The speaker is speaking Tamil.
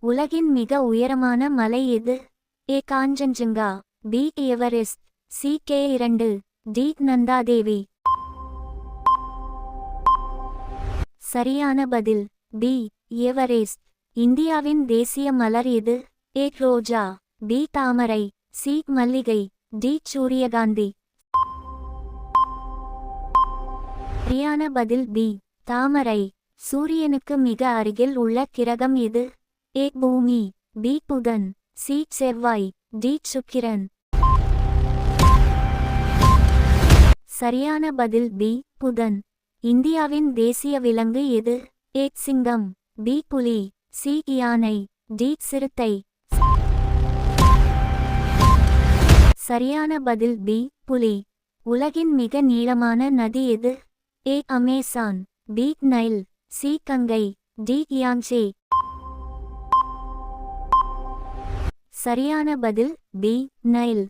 உலகின் மிக உயரமான மலை எது? A Kanchenjunga, B Everest, C K2, D Nanda Devi. சரியான பதில் பி எவரெஸ்ட். இந்தியாவின் தேசிய மலர் எது? ஏ ரோஜா, பி தாமரை, சி மல்லிகை, டி சூரியகாந்தி. சரியான பதில் பி தாமரை. சூரியனுக்கு மிக அருகில் உள்ள கிரகம் எது? ஏ பூமி, பி புதன், சி செவ்வாய், டி சுக்கிரன். சரியான பதில் பி புதன். இந்தியாவின் தேசிய விலங்கு எது? ஏ சிங்கம், பி புலி, சி யானை, டி சிறுத்தை. சரியான பதில் பி புலி. உலகின் மிக நீளமான நதி எது? A Amazon, B Nile, C Gangai, D Yangtze. சரியான பதில் பி நைல்.